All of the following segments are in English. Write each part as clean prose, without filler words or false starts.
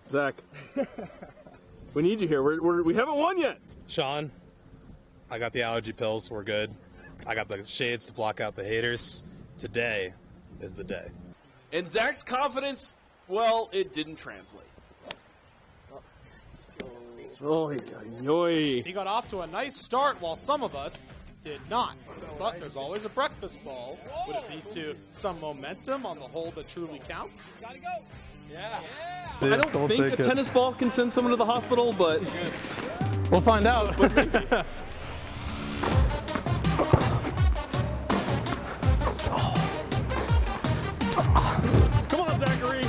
Zach, we need you here. We haven't won yet. Sean, I got the allergy pills. We're good. I got the shades to block out the haters. Today is the day. And Zach's confidence, well, it didn't translate. He got off to a nice start while some of us did not. But there's always a breakfast ball. Would it lead to some momentum on the hole that truly counts? Gotta go. Yeah. I don't think a tennis ball can send someone to the hospital, but We'll find out. come on, Zachary.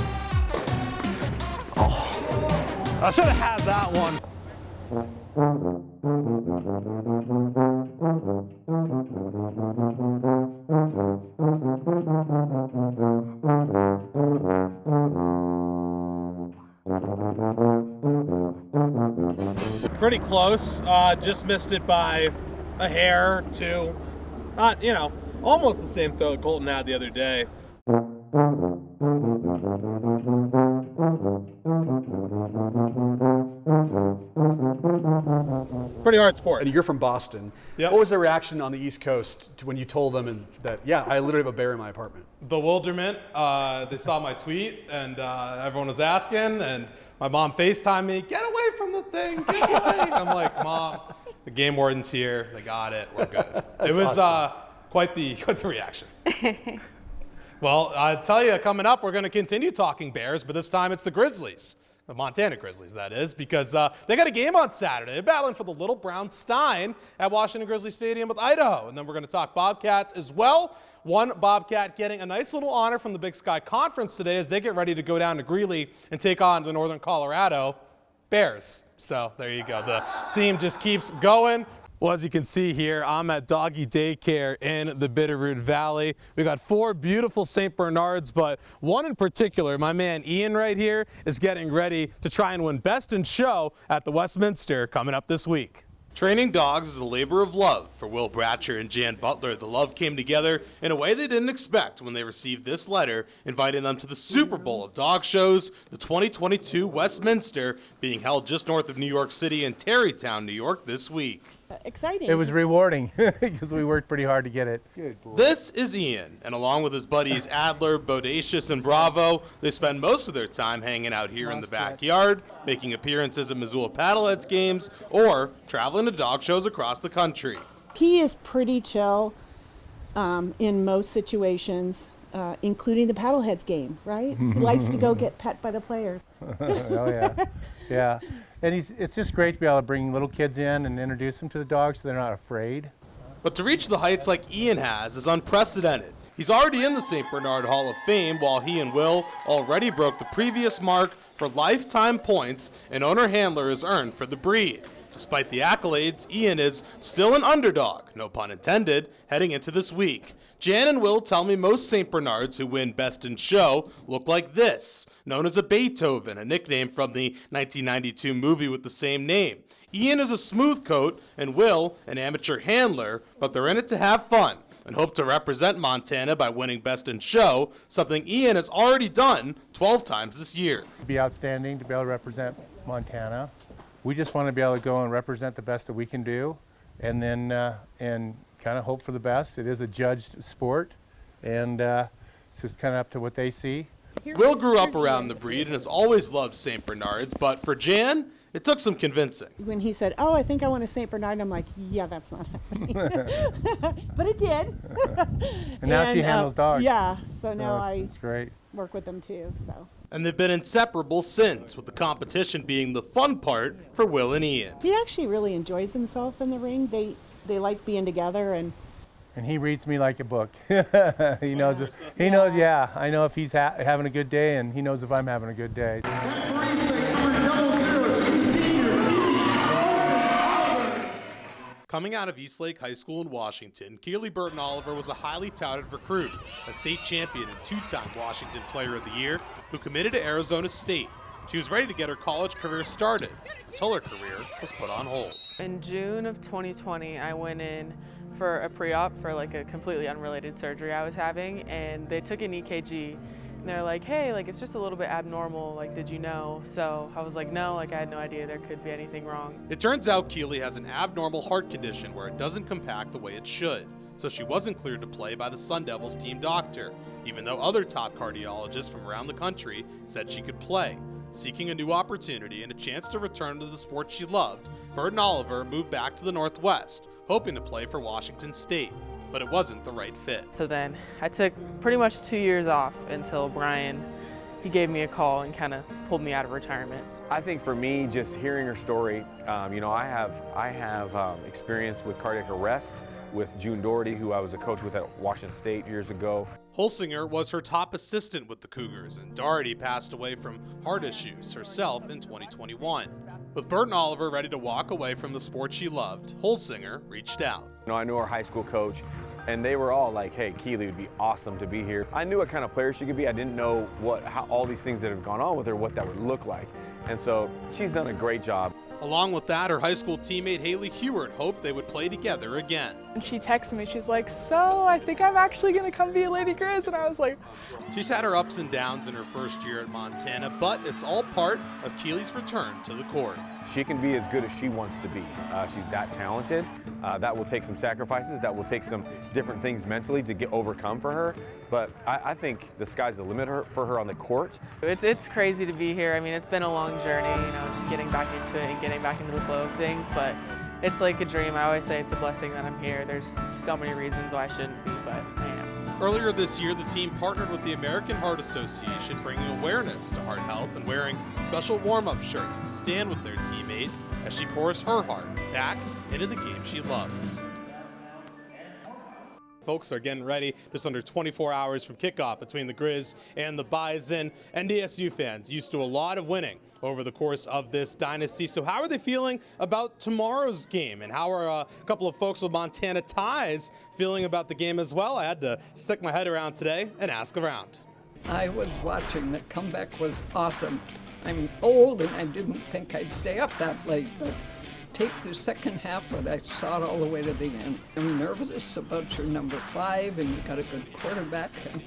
I should have had that one. Pretty close. Just missed it by a hair or two. Not, almost the same throw that Colton had the other day. Pretty hard sport. And you're from Boston. Yep. What was their reaction on the East Coast when you told them that, yeah, I literally have a bear in my apartment? Bewilderment. They saw my tweet, and everyone was asking, and my mom FaceTimed me, get away from the thing, get away. I'm like, Mom, the game warden's here. They got it. We're good. It was awesome. quite the reaction. Well, I tell you, coming up, we're going to continue talking Bears, but this time it's the Grizzlies. The Montana Grizzlies, that is, because they got a game on Saturday. They're battling for the Little Brown Stein at Washington Grizzly Stadium with Idaho. And then we're going to talk Bobcats as well. One Bobcat getting a nice little honor from the Big Sky Conference today as they get ready to go down to Greeley and take on the Northern Colorado Bears. So there you go. The theme just keeps going. Well, as you can see here, I'm at Doggy Daycare in the Bitterroot Valley. We got 4 beautiful St. Bernards, but one in particular, my man Ian right here, is getting ready to try and win Best in Show at the Westminster coming up this week. Training dogs is a labor of love for Will Bratcher and Jan Butler. The love came together in a way they didn't expect when they received this letter inviting them to the Super Bowl of dog shows, the 2022 Westminster, being held just north of New York City in Tarrytown, New York this week. Exciting. It was rewarding because we worked pretty hard to get it. Good boy. This is Ian, and along with his buddies Adler, Bodacious, and Bravo, they spend most of their time hanging out here in the backyard, making appearances at Missoula Paddleheads games, or traveling to dog shows across the country. He is pretty chill in most situations, including the Paddleheads game, right? He likes to go get pet by the players. Oh, yeah. Yeah. And it's just great to be able to bring little kids in and introduce them to the dogs so they're not afraid. But to reach the heights like Ian has is unprecedented. He's already in the St. Bernard Hall of Fame, while he and Will already broke the previous mark for lifetime points an owner-handler has earned for the breed. Despite the accolades, Ian is still an underdog, no pun intended, heading into this week. Jan and Will tell me most St. Bernards who win Best in Show look like this, known as a Beethoven, a nickname from the 1992 movie with the same name. Ian is a smooth coat and Will an amateur handler, but they're in it to have fun and hope to represent Montana by winning Best in Show, something Ian has already done 12 times this year. It'd be outstanding to be able to represent Montana. We just want to be able to go and represent the best that we can do, and then and kind of hope for the best. It is a judged sport, and it's just kind of up to what they see. Will grew up around the breed and has always loved St. Bernards, but for Jan, it took some convincing. When he said, "Oh, I think I want a St. Bernard," I'm like, "Yeah, that's not happening." But it did. And now she handles dogs. Yeah, so now it's great. work with them too. So. And they've been inseparable since, with the competition being the fun part for Will and Ian. He actually really enjoys himself in the ring. They like being together, and he reads me like a book. He knows. He knows. Yeah, I know if he's having a good day, and he knows if I'm having a good day. Coming out of Eastlake High School in Washington, Keely Burton Oliver was a highly touted recruit, a state champion and 2-time Washington Player of the Year, who committed to Arizona State. She was ready to get her college career started until her career was put on hold. In June of 2020, I went in for a pre-op for like a completely unrelated surgery I was having, and they took an EKG, And they're like, hey, like, it's just a little bit abnormal, like, did you know? So I was like, no, like, I had no idea there could be anything wrong. It turns out Keely has an abnormal heart condition where it doesn't compact the way it should. So she wasn't cleared to play by the Sun Devils team doctor, even though other top cardiologists from around the country said she could play. Seeking a new opportunity and a chance to return to the sport she loved, Burton Oliver moved back to the Northwest, hoping to play for Washington State. But it wasn't the right fit. So then I took pretty much 2 years off until Brian, he gave me a call and kind of pulled me out of retirement. I think for me, just hearing her story, you know, I have experience with cardiac arrest with June Doherty, who I was a coach with at Washington State years ago. Holsinger was her top assistant with the Cougars, and Doherty passed away from heart issues herself in 2021. With Burton Oliver ready to walk away from the sport she loved, Holsinger reached out. You know, I knew our high school coach, and they were all like, hey, Keely would be awesome to be here. I knew what kind of player she could be. I didn't know how all these things that have gone on with her, what that would look like. And so she's done a great job. Along with that, her high school teammate Haley Heward hoped they would play together again. And she texted me, she's like, so I think I'm actually gonna come be a Lady Grizz, and I was like. She's had her ups and downs in her first year at Montana, but it's all part of Keely's return to the court. She can be as good as she wants to be. She's that talented. That will take some sacrifices. That will take some different things mentally to get overcome for her. But I think the sky's the limit for her on the court. It's crazy to be here. I mean, it's been a long journey, you know, just getting back into it and getting back into the flow of things, but it's like a dream. I always say it's a blessing that I'm here. There's so many reasons why I shouldn't be, but I am. Earlier this year, the team partnered with the American Heart Association, bringing awareness to heart health and wearing special warm-up shirts to stand with their teammate as she pours her heart back into the game she loves. Folks are getting ready just under 24 hours from kickoff between the Grizz and the Bison. NDSU fans used to a lot of winning over the course of this dynasty. So how are they feeling about tomorrow's game? And how are a couple of folks with Montana ties feeling about the game as well? I had to stick my head around today and ask around. I was watching. The comeback was awesome. I'm old and I didn't think I'd stay up that late, but take the second half, but I saw it all the way to the end. I'm nervous about your number 5, and you got a good quarterback. And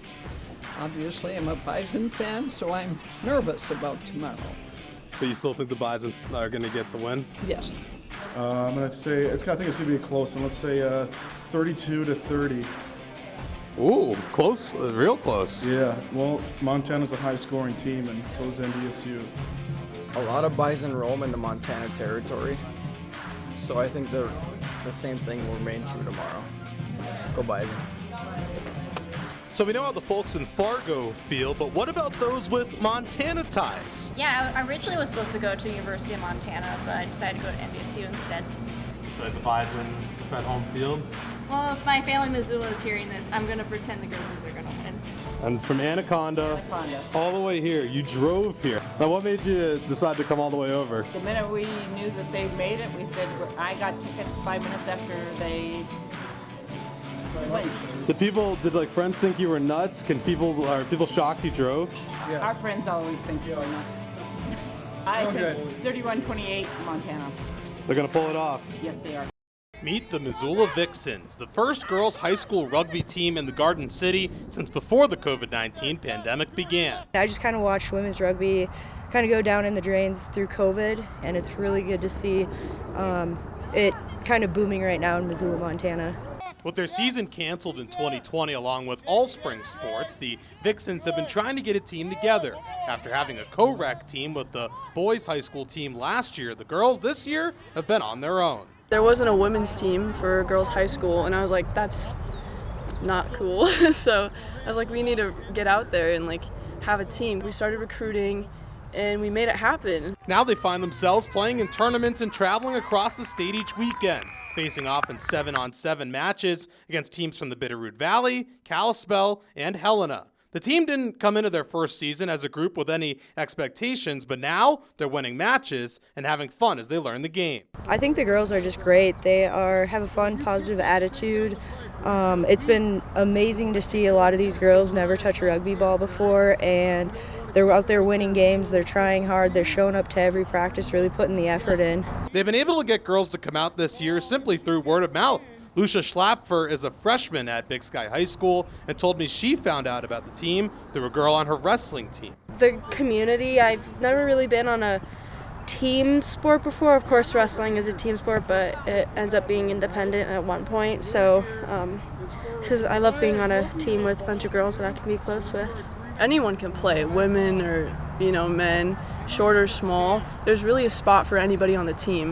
obviously, I'm a Bison fan, so I'm nervous about tomorrow. But you still think the Bison are going to get the win? Yes. I'm going to say, I think it's going to be a close one. Let's say 32-30. Ooh, close, real close. Yeah, well, Montana's a high-scoring team, and so is NDSU. A lot of Bison roam into Montana territory, so I think the same thing will remain true tomorrow. Go Bison. So we know how the folks in Fargo feel, but what about those with Montana ties? Yeah, I originally was supposed to go to the University of Montana, but I decided to go to NDSU instead. But the Bison at home field? Well, if my family Missoula is hearing this, I'm going to pretend the Grizzlies are going to win. And from Anaconda all the way here, you drove here. Now, what made you decide to come all the way over? The minute we knew that they made it, we said, I got tickets 5 minutes after they clinched. Did like friends think you were nuts? Are people shocked you drove? Yeah. Our friends always think you're nuts. I think 31-28 Montana. They're going to pull it off. Yes, they are. Meet the Missoula Vixens, the first girls' high school rugby team in the Garden City since before the COVID-19 pandemic began. I just kind of watched women's rugby kind of go down in the drains through COVID, and it's really good to see it kind of booming right now in Missoula, Montana. With their season canceled in 2020 along with all spring sports, the Vixens have been trying to get a team together. After having a co-rec team with the boys' high school team last year, the girls this year have been on their own. There wasn't a women's team for girls' high school, and I was like, that's not cool. So I was like, we need to get out there and like have a team. We started recruiting, and we made it happen. Now they find themselves playing in tournaments and traveling across the state each weekend, facing off in 7-on-7 matches against teams from the Bitterroot Valley, Kalispell, and Helena. The team didn't come into their first season as a group with any expectations, but now they're winning matches and having fun as they learn the game. I think the girls are just great. They have a fun, positive attitude. It's been amazing to see a lot of these girls never touch a rugby ball before, and they're out there winning games. They're trying hard. They're showing up to every practice, really putting the effort in. They've been able to get girls to come out this year simply through word of mouth. Lucia Schlapfer is a freshman at Big Sky High School and told me she found out about the team through a girl on her wrestling team. The community, I've never really been on a team sport before. Of course, wrestling is a team sport, but it ends up being independent at one point. So I love being on a team with a bunch of girls that I can be close with. Anyone can play, women or men, short or small. There's really a spot for anybody on the team.